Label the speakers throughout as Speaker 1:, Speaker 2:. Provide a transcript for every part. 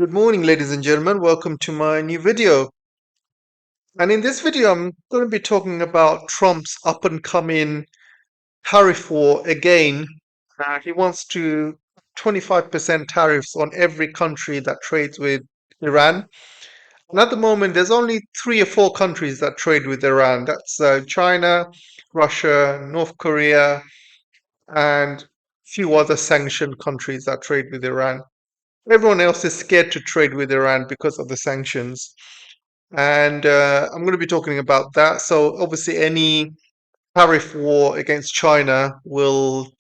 Speaker 1: Good morning, ladies and gentlemen. Welcome to my new video. And in this video, I'm going to be talking about Trump's up and coming tariff war again. He wants to 25% tariffs on every country that trades with Iran. And at the moment, there's only 3 or 4 countries that trade with Iran. That's China, Russia, North Korea, and few other sanctioned countries that trade with Iran. Everyone else is scared to trade with Iran because of the sanctions. And I'm going to be talking about that. So, obviously, any tariff war against China will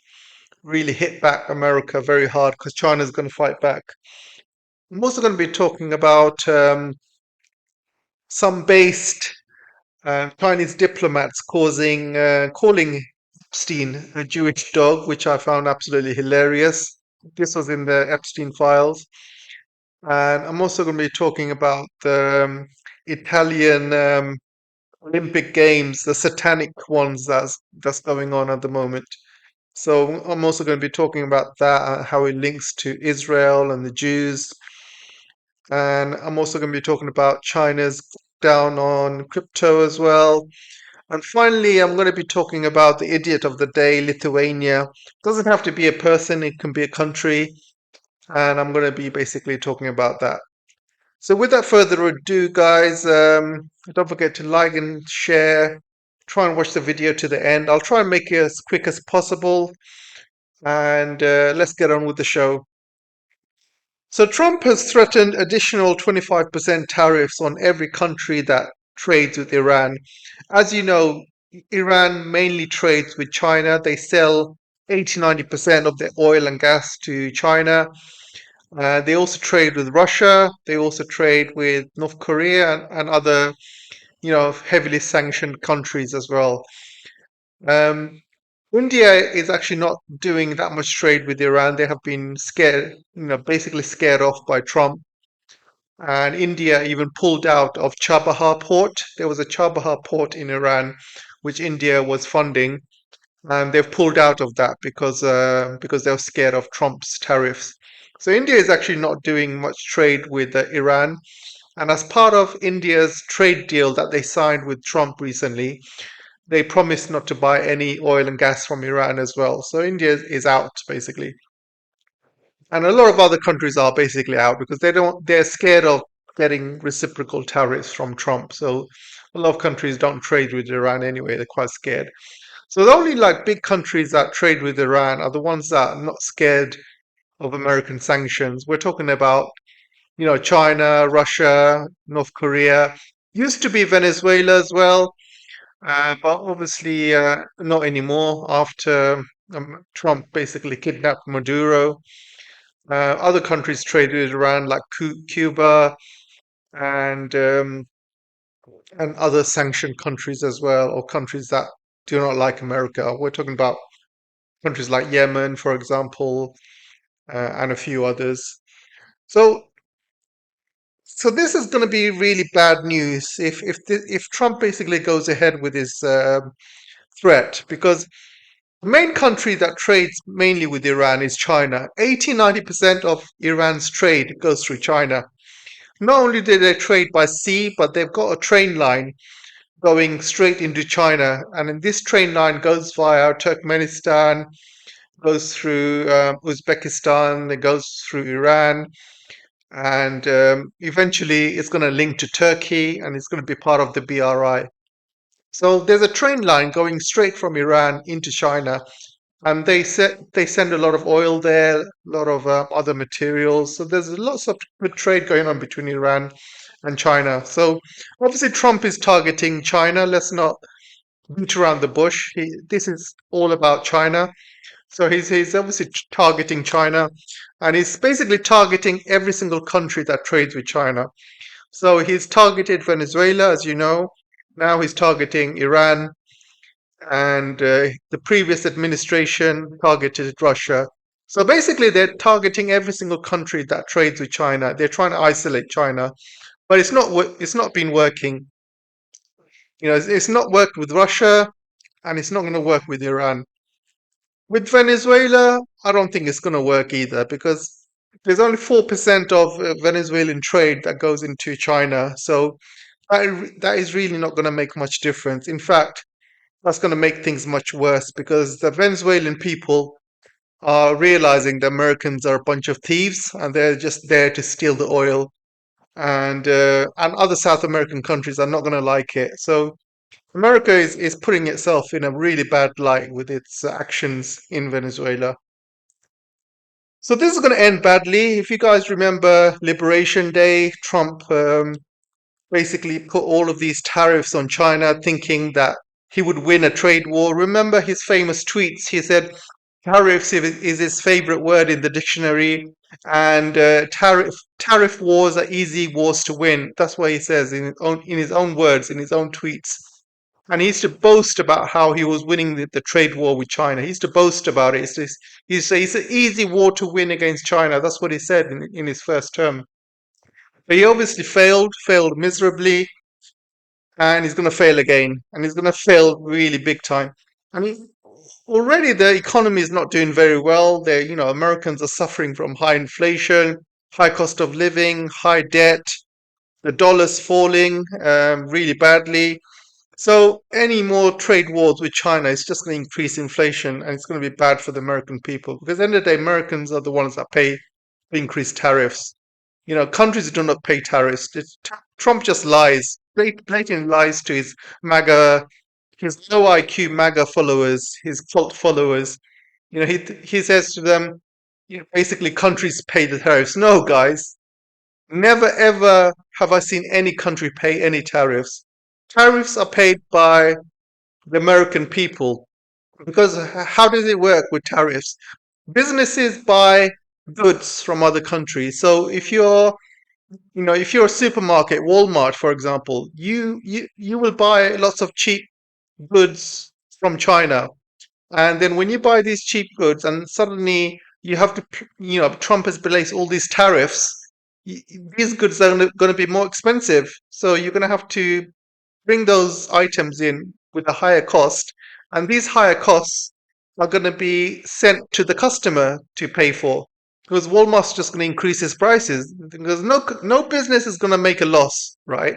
Speaker 1: really hit back America very hard because China is going to fight back. I'm also going to be talking about some based Chinese diplomats calling Epstein a Jewish dog, which I found absolutely hilarious. This was in the Epstein files. And I'm also going to be talking about the Italian Olympic Games, the satanic ones that's going on at the moment. So I'm also going to be talking about that, how it links to Israel and the Jews. And I'm also going to be talking about China's down on crypto as well. And finally, I'm going to be talking about the idiot of the day, Lithuania. Doesn't have to be a person, it can be a country. And I'm going to be basically talking about that. So without further ado, guys, don't forget to like and share. Try and watch the video to the end. I'll try and make it as quick as possible. And let's get on with the show. So Trump has threatened additional 25% tariffs on every country that trades with Iran. As you know, Iran mainly trades with China. They sell 80-90% of their oil and gas to China. They also trade with Russia. They also trade with North Korea and other, heavily sanctioned countries as well. Um, India is actually not doing that much trade with Iran. They have been scared, basically scared off by Trump. And India even pulled out of Chabahar port. There was a Chabahar port in Iran, which India was funding, and they've pulled out of that because they were scared of Trump's tariffs. So India is actually not doing much trade with Iran. And as part of India's trade deal that they signed with Trump recently, they promised not to buy any oil and gas from Iran as well. So India is out basically. And a lot of other countries are basically out because they're scared of getting reciprocal tariffs from Trump. So a lot of countries don't trade with Iran anyway. They're quite scared. So the only like big countries that trade with Iran are the ones that are not scared of American sanctions. We're talking about, China, Russia, North Korea. Used to be Venezuela as well, but obviously not anymore after Trump basically kidnapped Maduro. Other countries traded around like Cuba and um, and other sanctioned countries as well, or countries that do not like America. We're talking about countries like Yemen, for example, and a few others. So, so this is going to be really bad news if Trump basically goes ahead with his threat, because the main country that trades mainly with Iran is China. 80-90% of Iran's trade goes through China. Not only do they trade by sea, but they've got a train line going straight into China. And then this train line goes via Turkmenistan, goes through Uzbekistan, it goes through Iran, and eventually it's going to link to Turkey and it's going to be part of the BRI. So there's a train line going straight from Iran into China, and they send a lot of oil there, a lot of other materials. So there's lots of good trade going on between Iran and China. So obviously Trump is targeting China. Let's not beat around the bush. This is all about China. So he's obviously targeting China, and he's basically targeting every single country that trades with China. So he's targeted Venezuela, as you know. Now he's targeting Iran, and the previous administration targeted Russia. So basically, they're targeting every single country that trades with China. They're trying to isolate China, but it's not been working. It's not worked with Russia, and it's not going to work with Iran. With Venezuela, I don't think it's going to work either because There's only 4% of Venezuelan trade that goes into China. So that is really not going to make much difference. In fact, that's going to make things much worse because the Venezuelan people are realizing the Americans are a bunch of thieves and they're just there to steal the oil. And other South American countries are not going to like it. So America is putting itself in a really bad light with its actions in Venezuela. So this is going to end badly. If you guys remember Liberation Day, Trump basically put all of these tariffs on China, thinking that he would win a trade war. Remember his famous tweets? He said tariffs is his favorite word in the dictionary, and tariff wars are easy wars to win. That's what he says in his own words, in his own tweets. And he used to boast about how he was winning the trade war with China. He used to boast about it. It's an easy war to win against China. That's what he said in his first term. But he obviously failed miserably, and he's going to fail again. And he's going to fail really big time. I mean, already the economy is not doing very well. Americans are suffering from high inflation, high cost of living, high debt. The dollar's falling really badly. So any more trade wars with China is just going to increase inflation, and it's going to be bad for the American people because at the end of the day, Americans are the ones that pay the increased tariffs. Countries do not pay tariffs. Trump just lies, blatantly lies to his low IQ MAGA followers, his cult followers. He says to them, basically countries pay the tariffs. No, guys, never ever have I seen any country pay any tariffs. Tariffs are paid by the American people because how does it work with tariffs? Businesses buy goods from other countries. So if you're a supermarket, Walmart, for example, you will buy lots of cheap goods from China. And then when you buy these cheap goods and suddenly you have to, Trump has placed all these tariffs, y- these goods are going to be more expensive. So you're going to have to bring those items in with a higher cost. And these higher costs are going to be sent to the customer to pay for. Because Walmart's just going to increase its prices. Because no business is going to make a loss, right?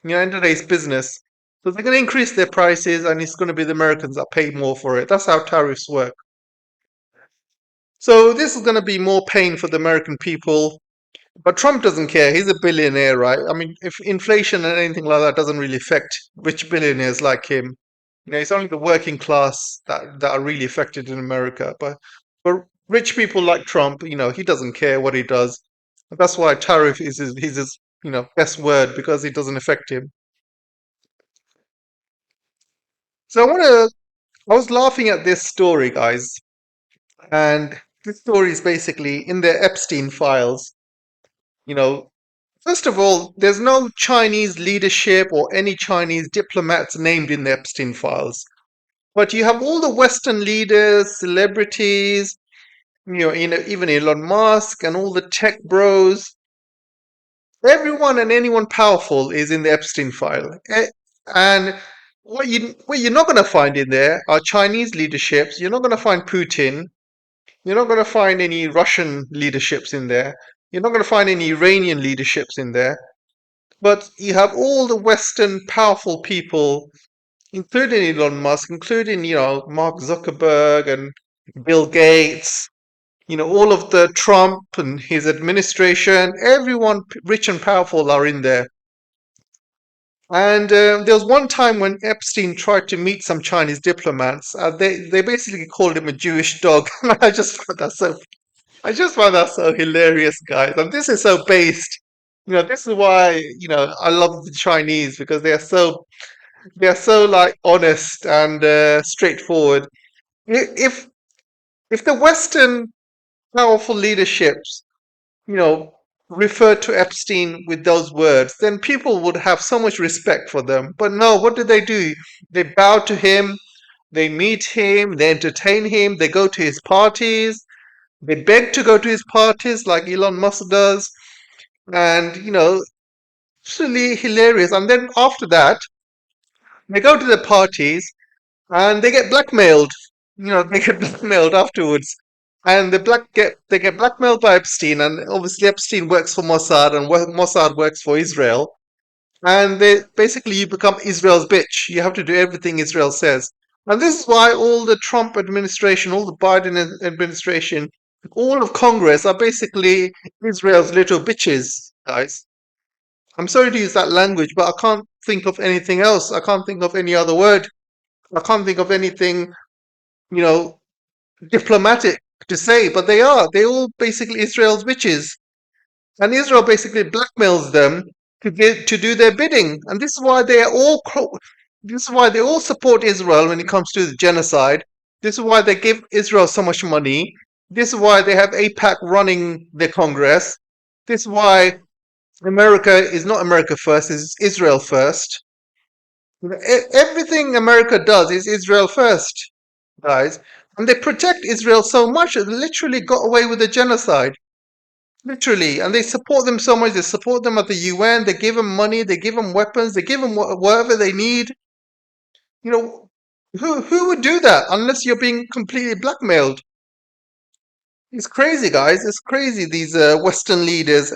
Speaker 1: In today's business. So they're going to increase their prices, and it's going to be the Americans that pay more for it. That's how tariffs work. So this is going to be more pain for the American people. But Trump doesn't care. He's a billionaire, right? I mean, if inflation and anything like that doesn't really affect rich billionaires like him, it's only the working class that are really affected in America. But rich people like Trump, he doesn't care what he does. That's why tariff is his best word because it doesn't affect him. So I was laughing at this story, guys, and this story is basically in the Epstein files. You know, First of all, there's no Chinese leadership or any Chinese diplomats named in the Epstein files. But you have all the Western leaders, celebrities, even Elon Musk and all the tech bros. Everyone and anyone powerful is in the Epstein file. And what you're not going to find in there are Chinese leaderships. You're not going to find Putin. You're not going to find any Russian leaderships in there. You're not going to find any Iranian leaderships in there. But you have all the Western powerful people, including Elon Musk, including, Mark Zuckerberg and Bill Gates, all of the Trump and his administration, everyone rich and powerful are in there. And there was one time when Epstein tried to meet some Chinese diplomats. They basically called him a Jewish dog. I just found that so hilarious, guys. And this is so based. This is why I love the Chinese because they are so like honest and straightforward. If if the Western powerful leaderships, you know, referred to Epstein with those words, then people would have so much respect for them. But no, what do? They bow to him, they meet him, they entertain him, they go to his parties, they beg to go to his parties like Elon Musk does, and it's really hilarious. And then after that, they go to the parties and they get blackmailed. They get blackmailed afterwards. and they get blackmailed by Epstein, and obviously Epstein works for Mossad, and Mossad works for Israel, and they basically you become Israel's bitch. You have to do everything Israel says, and this is why all the Trump administration, all the Biden administration, all of Congress are basically Israel's little bitches, guys. I'm sorry to use that language, but I can't think of anything else. I can't think of any other word. I can't think of anything, you know, diplomatic to say, but they are. They all basically Israel's bitches. And Israel basically blackmails them to do their bidding. And this is why they are all this is why they all support Israel when it comes to the genocide. This is why they give Israel so much money. This is why they have AIPAC running the Congress. This is why America is not America first, it's Israel first. Everything America does is Israel first, guys. And they protect Israel so much that they literally got away with the genocide. Literally. And they support them so much. They support them at the UN. They give them money. They give them weapons. They give them whatever they need. You know, who would do that unless you're being completely blackmailed? It's crazy, guys. It's crazy. These Western leaders,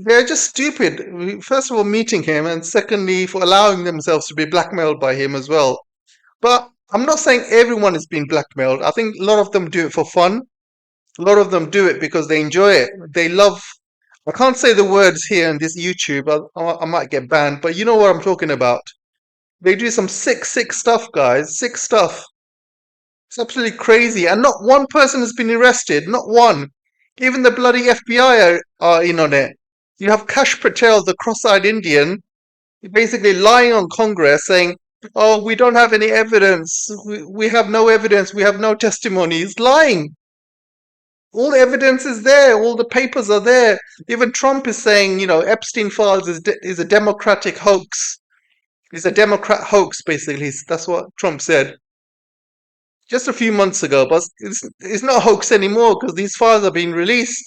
Speaker 1: they're just stupid. First of all, meeting him, and secondly, for allowing themselves to be blackmailed by him as well. But I'm not saying everyone is being blackmailed. I think a lot of them do it for fun. A lot of them do it because they enjoy it. They love. I can't say the words here in this YouTube. I might get banned, but you know what I'm talking about. They do some sick stuff, guys. Sick stuff. It's absolutely crazy. And not one person has been arrested. Not one. Even the bloody FBI are in on it. You have Kash Patel, the cross-eyed Indian, basically lying on Congress saying, oh, we don't have any evidence. We have no evidence. We have no testimony. He's lying. All the evidence is there. All the papers are there. Even Trump is saying, Epstein files is a democratic hoax. It's a Democrat hoax, basically. That's what Trump said just a few months ago. But it's not a hoax anymore because these files are being released.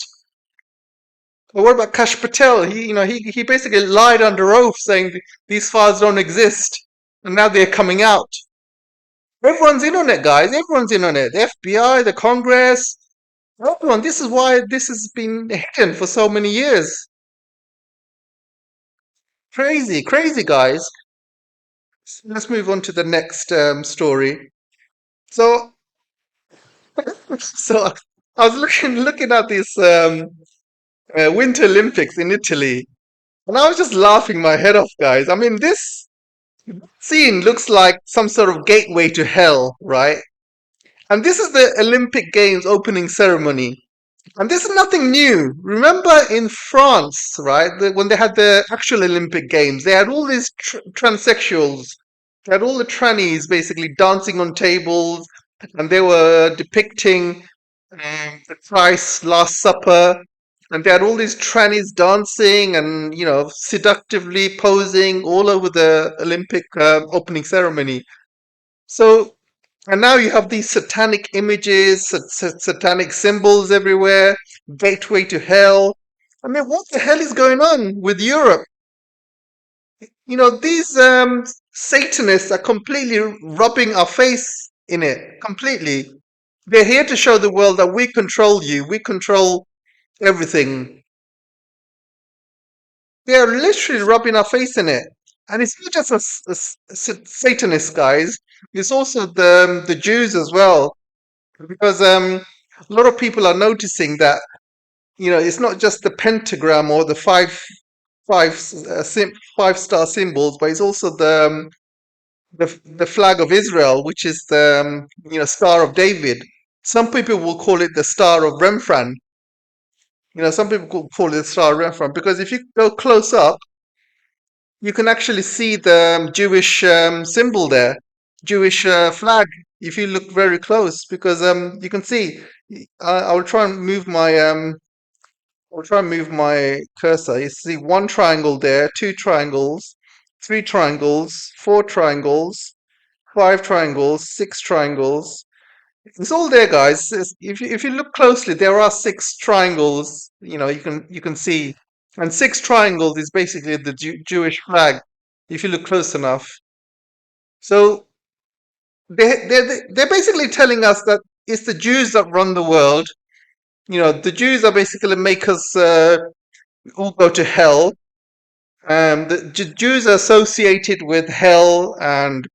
Speaker 1: But what about Kash Patel? He basically lied under oath saying these files don't exist, and now they're coming out. Everyone's in on it, guys. Everyone's in on it. The FBI, the Congress, everyone. This is why this has been hidden for so many years. Crazy, crazy, guys. Let's move on to the next story. So, so I was looking at this Winter Olympics in Italy, and I was just laughing my head off, guys. I mean, this scene looks like some sort of gateway to hell, right? And this is the Olympic Games opening ceremony. And this is nothing new. Remember in France, right, when they had the actual Olympic Games, they had all these transsexuals. They had all the trannies basically dancing on tables, and they were depicting the Christ Last Supper. And they had all these trannies dancing and, seductively posing all over the Olympic opening ceremony. So, and now you have these satanic images, satanic symbols everywhere, gateway to hell. I mean, what the hell is going on with Europe? These Satanists are completely rubbing our face in it, completely. They're here to show the world that we control you, we control everything. They're literally rubbing our face in it. And it's not just Satanist guys, it's also the Jews as well. Because a lot of people are noticing that it's not just the pentagram or the five star symbols, but it's also the flag of Israel, which is the Star of David. Some people will call it the Star of Rembrandt. Some people call it the Star of Rembrandt because if you go close up, you can actually see the Jewish symbol there, Jewish flag. If you look very close, because you can see. I'll try and move my cursor. You see one triangle there, two triangles, three triangles, four triangles, five triangles, six triangles. It's all there, guys. If you look closely, there are six triangles. You can see, and six triangles is basically the Jewish flag. If you look close enough, so they're basically telling us that it's the Jews that run the world. The Jews are basically make us all go to hell. The Jews are associated with hell and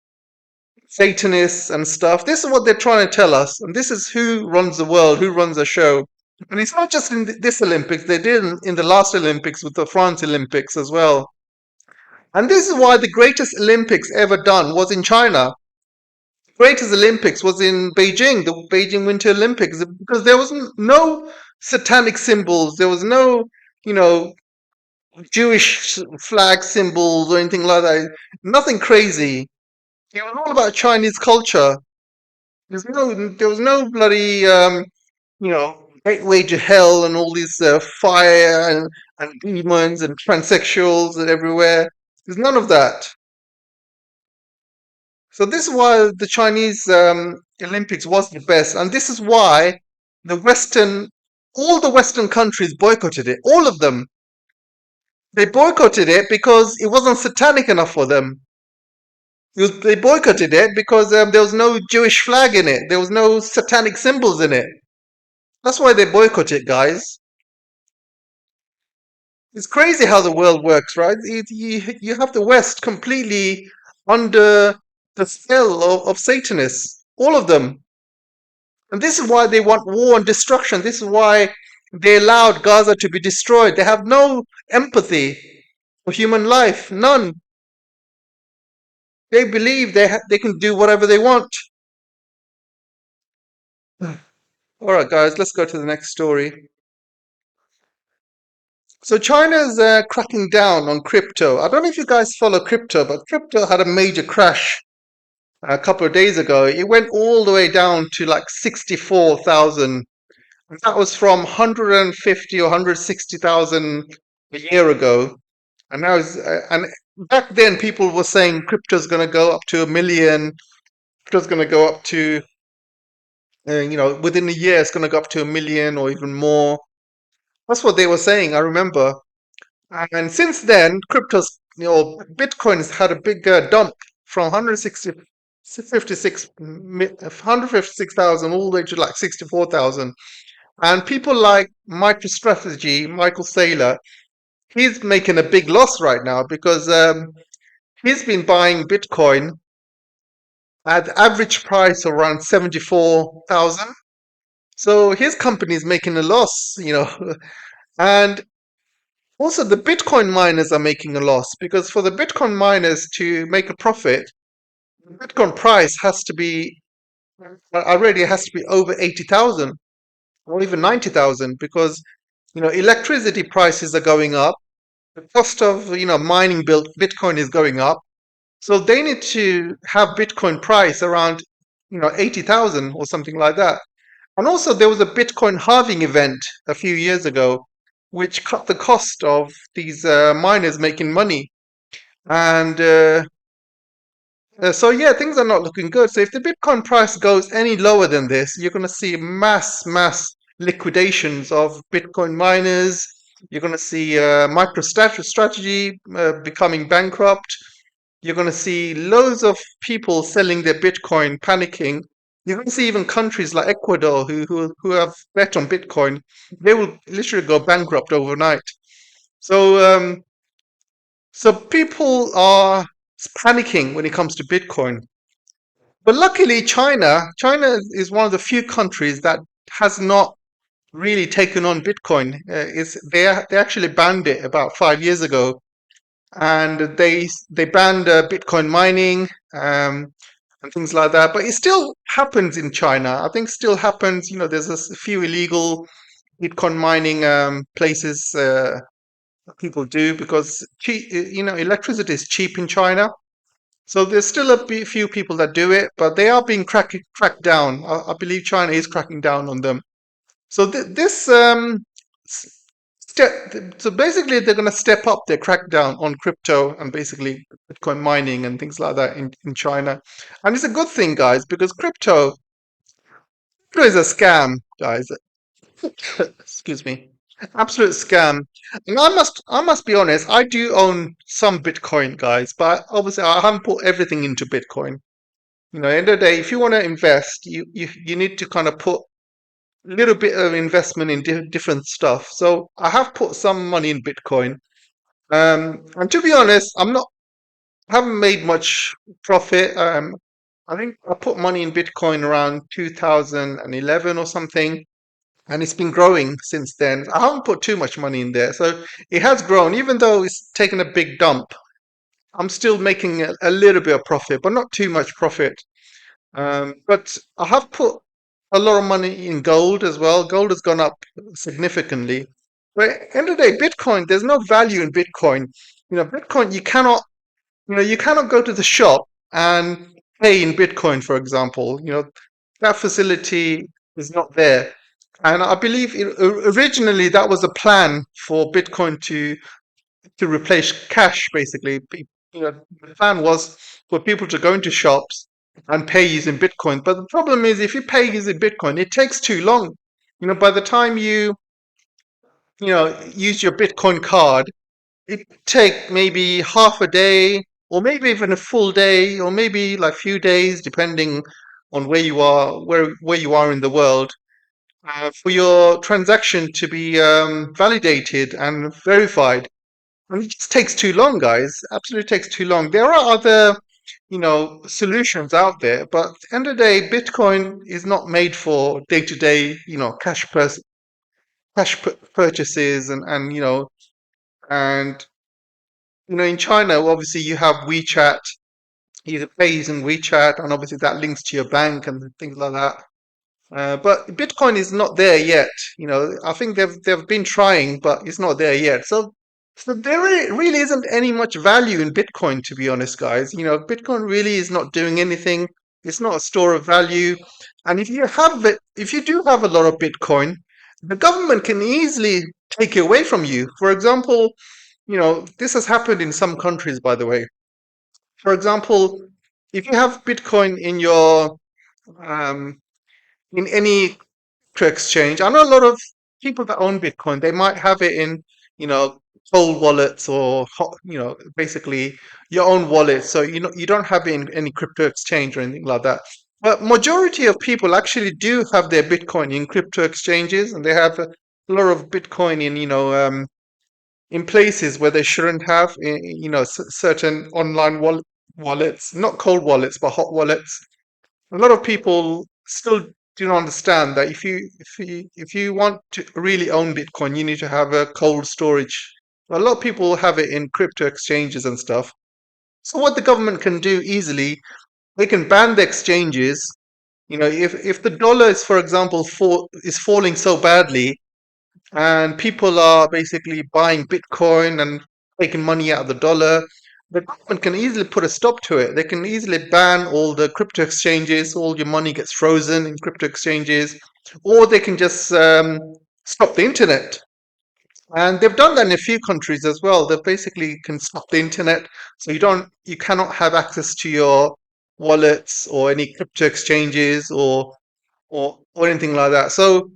Speaker 1: Satanists and stuff. This is what they're trying to tell us, and this is who runs the world, who runs the show. And it's not just in this Olympics; they did in the last Olympics with the France Olympics as well. And this is why the greatest Olympics ever done was in China. The greatest Olympics was in Beijing, the Beijing Winter Olympics, because there was no satanic symbols, there was no, you know, Jewish flag symbols or anything like that. Nothing crazy. It was all about Chinese culture. There was no bloody gateway to hell and all these fire and demons and transsexuals and everywhere. There's none of that. So this is why the Chinese Olympics was the best, and this is why the Western, all the Western countries boycotted it. All of them. They boycotted it because it wasn't satanic enough for them. They boycotted it because there was no Jewish flag in it. There was no satanic symbols in it. That's why they boycott it, guys. It's crazy how the world works, right? You have the West completely under the spell of Satanists, all of them. And this is why they want war and destruction. This is why they allowed Gaza to be destroyed. They have no empathy for human life, none. They believe they can do whatever they want. All right, guys, let's go to the next story. So China's cracking down on crypto. I don't know if you guys follow crypto, but crypto had a major crash a couple of days ago. It went all the way down to like 64,000. And that was from 150 or 160,000 a year ago. And now, and back then, people were saying crypto's going to go up to 1 million. Crypto's going to go up to, within a year, it's going to go up to 1 million or even more. That's what they were saying. I remember. And since then, Bitcoin's had a big dump from 156,000 all the way to like 64,000. And people like MicroStrategy, Michael Saylor, he's making a big loss right now because he's been buying Bitcoin at the average price around 74,000. So his company is making a loss. And also the Bitcoin miners are making a loss because for the Bitcoin miners to make a profit, the Bitcoin price has to be already has to be over 80,000 or even 90,000 because electricity prices are going up. The cost of mining built Bitcoin is going up, so they need to have Bitcoin price around 80,000 or something like that. And also there was a Bitcoin halving event a few years ago, which cut the cost of these miners making money. And so yeah, things are not looking good. So if the Bitcoin price goes any lower than this, you're going to see mass liquidations of Bitcoin miners. You're going to see MicroStrategy becoming bankrupt. You're going to see loads of people selling their Bitcoin, panicking. You're going to see even countries like Ecuador who have bet on Bitcoin. They will literally go bankrupt overnight. So so people are panicking when it comes to Bitcoin. But luckily, China is one of the few countries that has not really taken on Bitcoin. They actually banned it about 5 years ago, and they banned Bitcoin mining and things like that. But it still happens in China. I think still happens. There's a few illegal Bitcoin mining places people do because electricity is cheap in China. So there's still few people that do it, but they are being cracked down. I believe China is cracking down on them. So this step. So basically, they're going to step up their crackdown on crypto and basically Bitcoin mining and things like that in China. And it's a good thing, guys, because crypto is a scam, guys. Excuse me, absolute scam. And I must be honest. I do own some Bitcoin, guys, but obviously I haven't put everything into Bitcoin. End of the day, if you want to invest, you need to kind of put a little bit of investment in different stuff. So I have put some money in Bitcoin. And to be honest, I haven't made much profit. I think I put money in Bitcoin around 2011 or something, and it's been growing since then. I haven't put too much money in there, so it has grown, even though it's taken a big dump. I'm still making a little bit of profit, but not too much profit. But I have put a lot of money in gold as well. Gold has gone up significantly. But at the end of the day, Bitcoin, there's no value in Bitcoin. Bitcoin, you cannot go to the shop and pay in Bitcoin, for example. That facility is not there. And I believe originally that was a plan for Bitcoin to replace cash, basically. The plan was for people to go into shops and pay using Bitcoin. But the problem is, if you pay using Bitcoin, it takes too long. By the time you use your Bitcoin card, it take maybe half a day, or maybe even a full day, or maybe like few days, depending on where you are in the world, for your transaction to be validated and verified. And it just takes too long, guys. Absolutely takes too long. There are other, solutions out there, but at the end of the day, Bitcoin is not made for day-to-day, purchases and in China, obviously you have WeChat. You pay using WeChat, and obviously that links to your bank and things like that. But Bitcoin is not there yet. I think they've been trying, but it's not there yet. So there really isn't any much value in Bitcoin, to be honest, guys. Bitcoin really is not doing anything. It's not a store of value. And if you do have a lot of Bitcoin, the government can easily take it away from you. For example, this has happened in some countries, by the way. For example, if you have Bitcoin um, in any exchange. I know a lot of people that own Bitcoin, they might have it in, you know, cold wallets or basically your own wallet. So you don't have it in any crypto exchange or anything like that. But majority of people actually do have their Bitcoin in crypto exchanges, and they have a lot of Bitcoin in places where they shouldn't have, certain online wallets, not cold wallets, but hot wallets. A lot of people still do not understand that if you want to really own Bitcoin, you need to have a cold storage. A lot of people have it in crypto exchanges and stuff. So what the government can do easily, they can ban the exchanges. If the dollar is, for example, is falling so badly, and people are basically buying Bitcoin and taking money out of the dollar, the government can easily put a stop to it. They can easily ban all the crypto exchanges, all your money gets frozen in crypto exchanges, or they can just stop the internet. And they've done that in a few countries as well. They basically can stop the internet, so you cannot have access to your wallets or any crypto exchanges or anything like that. So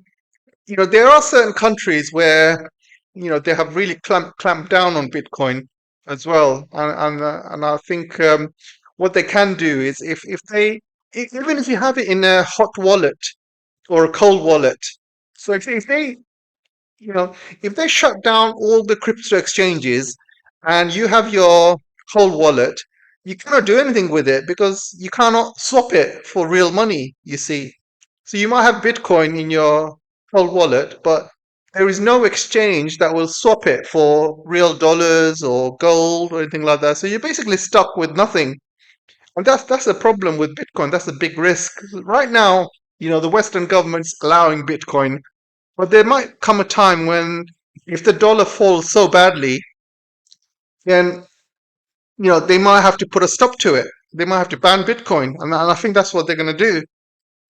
Speaker 1: there are certain countries where, they have really clamped down on Bitcoin as well, and I think what they can do is even if you have it in a hot wallet or a cold wallet, so you know, if they shut down all the crypto exchanges and you have your cold wallet, you cannot do anything with it because you cannot swap it for real money, you see. So you might have Bitcoin in your cold wallet, but there is no exchange that will swap it for real dollars or gold or anything like that. So you're basically stuck with nothing. And that's a problem with Bitcoin. That's a big risk. Right now, the Western government's allowing Bitcoin, but there might come a time when, if the dollar falls so badly, then they might have to put a stop to it. They might have to ban Bitcoin, and I think that's what they're going to do.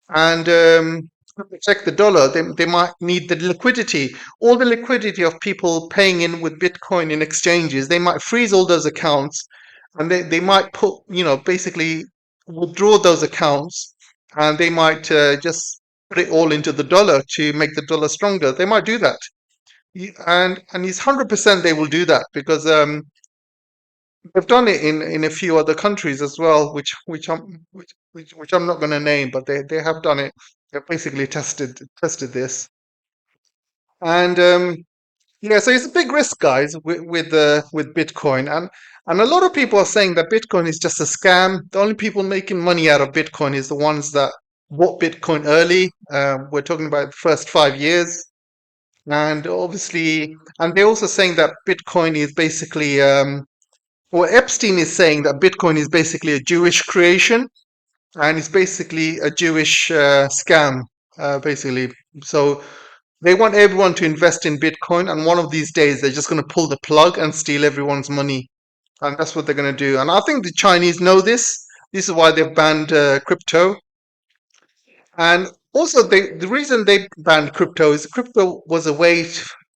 Speaker 1: And to protect the dollar, they might need the liquidity, all the liquidity of people paying in with Bitcoin in exchanges. They might freeze all those accounts, and they might basically withdraw those accounts, and they might just put it all into the dollar to make the dollar stronger. They might do that. And it's 100% they will do that because they've done it in a few other countries as well, which which I'm not going to name, but they have done it. They've basically tested this, and yeah, so it's a big risk, guys, with Bitcoin, and a lot of people are saying that Bitcoin is just a scam. The only people making money out of Bitcoin is the ones that bought Bitcoin early. We're talking about the first 5 years, and obviously, and they're also saying that Bitcoin is basically, well, Epstein is saying that Bitcoin is basically a Jewish creation, and it's basically a Jewish scam, basically. So they want everyone to invest in Bitcoin, and one of these days they're just going to pull the plug and steal everyone's money, and that's what they're going to do. And I think the Chinese know this. This is why they've banned crypto. And also, the reason they banned crypto is crypto was a way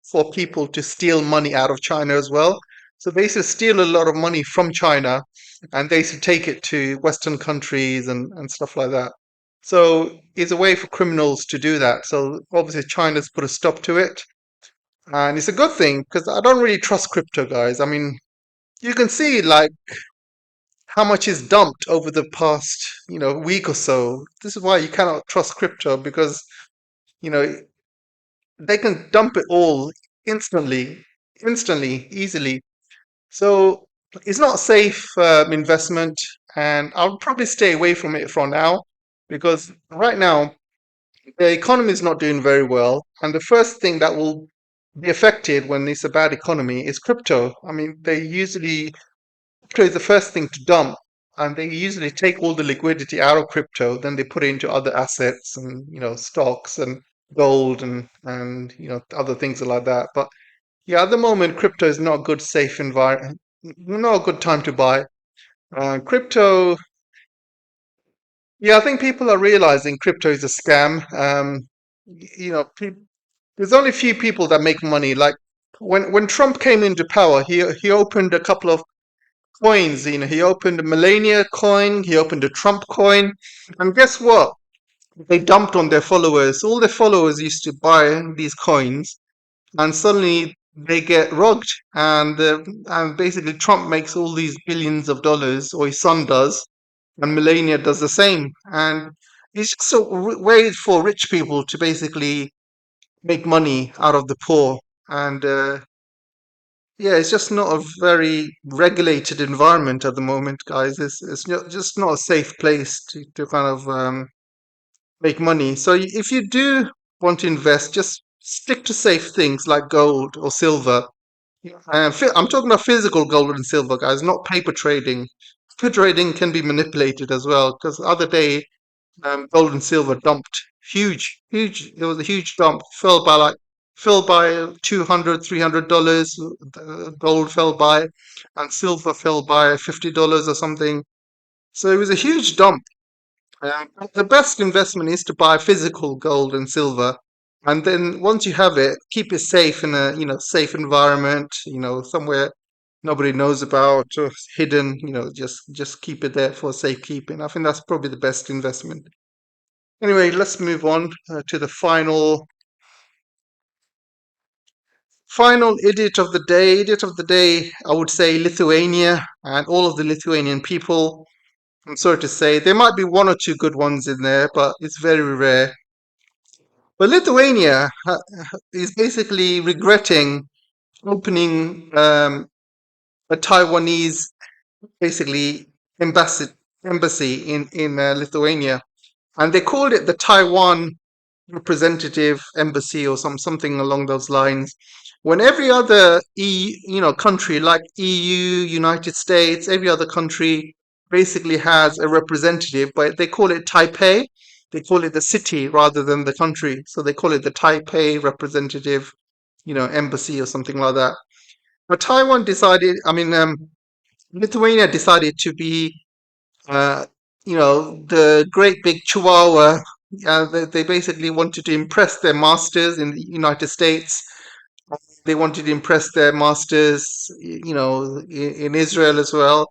Speaker 1: for people to steal money out of China as well. So they used to steal a lot of money from China, and they used to take it to Western countries and stuff like that. So it's a way for criminals to do that. So obviously China's put a stop to it, and it's a good thing because I don't really trust crypto, guys. I mean, you can see like how much is dumped over the past, week or so. This is why you cannot trust crypto because, you know, they can dump it all instantly, easily. So it's not a safe investment, and I'll probably stay away from it for now because right now the economy is not doing very well, and the first thing that will be affected when it's a bad economy is crypto. I mean, crypto is the first thing to dump, and they usually take all the liquidity out of crypto, then they put it into other assets and stocks and gold and other things like that. But yeah, at the moment, crypto is not a good safe environment, not a good time to buy. Crypto, yeah, I think people are realizing crypto is a scam. There's only a few people that make money. Like when Trump came into power, he opened a couple of coins. He opened a Melania coin, he opened a Trump coin, and guess what? They dumped on their followers. All their followers used to buy these coins, and suddenly they get robbed. And basically, Trump makes all these billions of dollars, or his son does, and Melania does the same. And it's just a way for rich people to basically make money out of the poor. And yeah, it's just not a very regulated environment at the moment, guys. Just not a safe place to kind of make money. So if you do want to invest, just stick to safe things like gold or silver. And I'm talking about physical gold and silver, guys, not paper trading. Paper trading can be manipulated as well because the other day gold and silver dumped huge. It was a huge dump. Fell by 200, $300. Gold fell by, and silver fell by $50 or something. So it was a huge dump. The best investment is to buy physical gold and silver, and then once you have it, keep it safe in a safe environment. Somewhere nobody knows about or hidden. Just keep it there for safekeeping. I think that's probably the best investment. Anyway, let's move on to the final idiot of the day. Idiot of the day, I would say Lithuania and all of the Lithuanian people. I'm sorry to say, there might be one or two good ones in there, but it's very rare. But Lithuania is basically regretting opening a Taiwanese, basically embassy in Lithuania, and they called it the Taiwan representative embassy or something along those lines. When every other country like EU, United States, every other country basically has a representative, but they call it Taipei. They call it the city rather than the country, so they call it the Taipei representative, embassy or something like that. But Lithuania decided to be uh, the great big chihuahua. They basically wanted to impress their masters in the United States. They wanted to impress their masters, in Israel as well.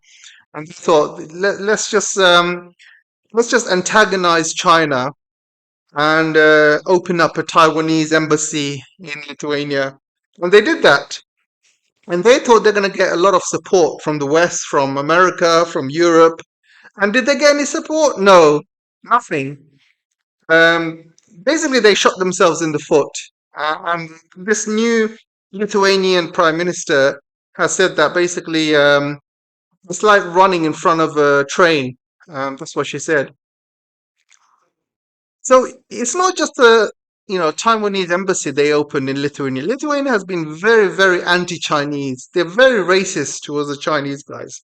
Speaker 1: And they thought, let's just antagonize China and open up a Taiwanese embassy in Lithuania. And they did that. And they thought they're going to get a lot of support from the West, from America, from Europe. And did they get any support? No, nothing. Um, Basically, they shot themselves in the foot. And this new Lithuanian prime minister has said that basically it's like running in front of a train. That's what she said. So it's not just the Taiwanese embassy they opened in Lithuania. Lithuania has been very, very anti-Chinese. They're very racist towards the Chinese guys,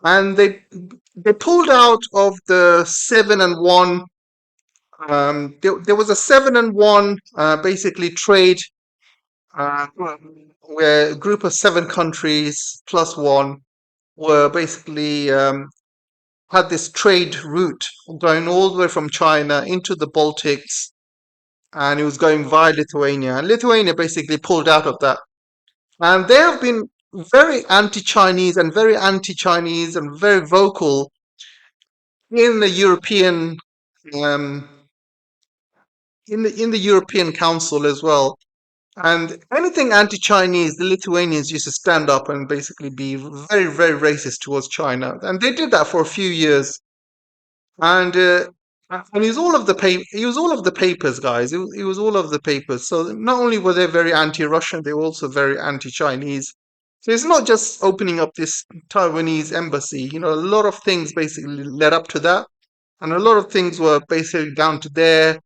Speaker 1: and they pulled out of the 7-1. There was a 7-1 basically trade uh, where a group of 7 countries plus one were basically had this trade route going all the way from China into the Baltics, and it was going via Lithuania. And Lithuania basically pulled out of that. And they have been very anti-Chinese and very anti-Chinese and very vocal in the European um, in the European Council as well. And anything anti-Chinese, the Lithuanians used to stand up and basically be very, very racist towards China. And they did that for a few years. And and he was all of the he was all of the papers, guys. He was all of the papers. So not only were they very anti-Russian, they were also very anti-Chinese. So it's not just opening up this Taiwanese embassy. A lot of things basically led up to that, and a lot of things were basically down to their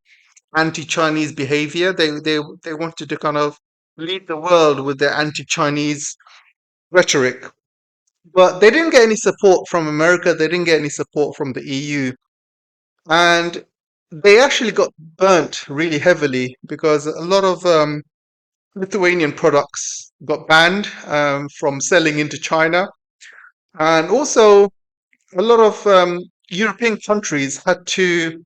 Speaker 1: anti-Chinese behavior. They wanted to kind of lead the world with their anti-Chinese rhetoric, but they didn't get any support from America. They didn't get any support from the EU. And they actually got burnt really heavily because a lot of Lithuanian products got banned from selling into China, and also a lot of European countries had to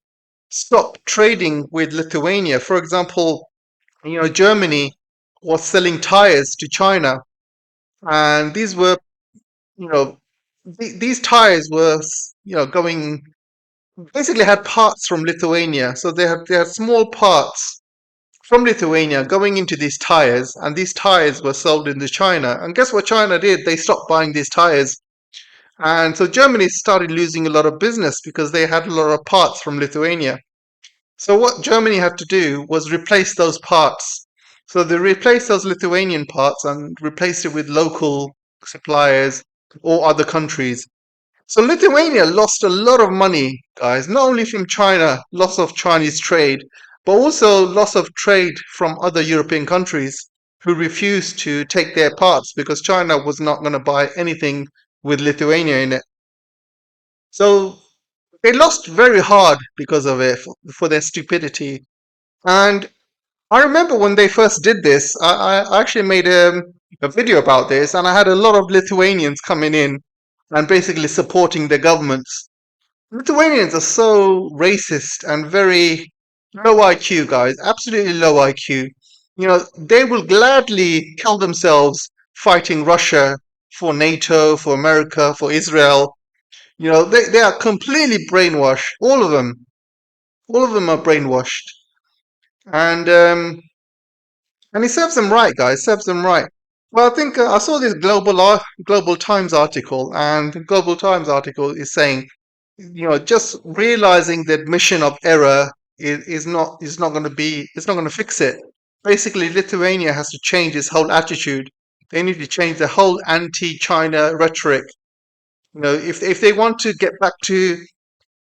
Speaker 1: stop trading with Lithuania. For example, Germany was selling tires to China, and these were, you know, these tires were, going basically had parts from Lithuania. So they had small parts from Lithuania going into these tires, and these tires were sold into China. And guess what China did? They stopped buying these tires. And so Germany started losing a lot of business because they had a lot of parts from Lithuania. So what Germany had to do was replace those parts. So they replaced those Lithuanian parts and replaced it with local suppliers or other countries. So Lithuania lost a lot of money, guys, not only from China, loss of Chinese trade, but also loss of trade from other European countries who refused to take their parts because China was not going to buy anything with Lithuania in it. So they lost very hard because of it, for their stupidity. And I remember when they first did this, I actually made a video about this, and I had a lot of Lithuanians coming in and basically supporting their governments. Lithuanians are so racist and very low IQ, guys, absolutely low IQ. They will gladly kill themselves fighting Russia for NATO, for America, for Israel. They are completely brainwashed, all of them. All of them are brainwashed. And it serves them right, guys. Serves them right. Well, I think I saw this Global Times article, and the Global Times article is saying, just realizing the admission of error is not going to be it's not going to fix it. Basically, Lithuania has to change its whole attitude. They need to change the whole anti-China rhetoric. If they want to get back to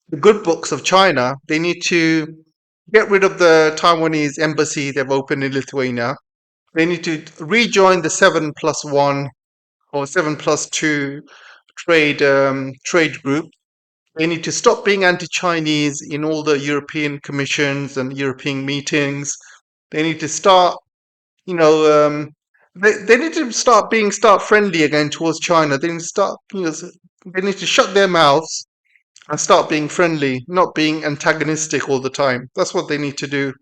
Speaker 1: the good books of China, they need to get rid of the Taiwanese embassy they've opened in Lithuania. They need to rejoin the 7+1 or 7+2 trade group. They need to stop being anti-Chinese in all the European commissions and European meetings. They need to start, you know, they need to start friendly again towards China. They need to start, they need to shut their mouths and start being friendly, not being antagonistic all the time. That's what they need to do.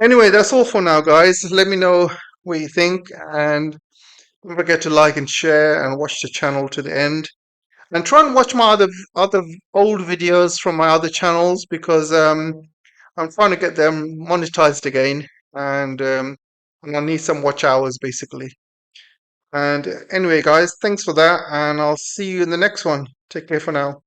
Speaker 1: Anyway, that's all for now, guys. Let me know what you think, and don't forget to like and share and watch the channel to the end. And try and watch my other old videos from my other channels because I'm trying to get them monetized again, and I need some watch hours basically. And anyway, guys, thanks for that, and I'll see you in the next one. Take care for now.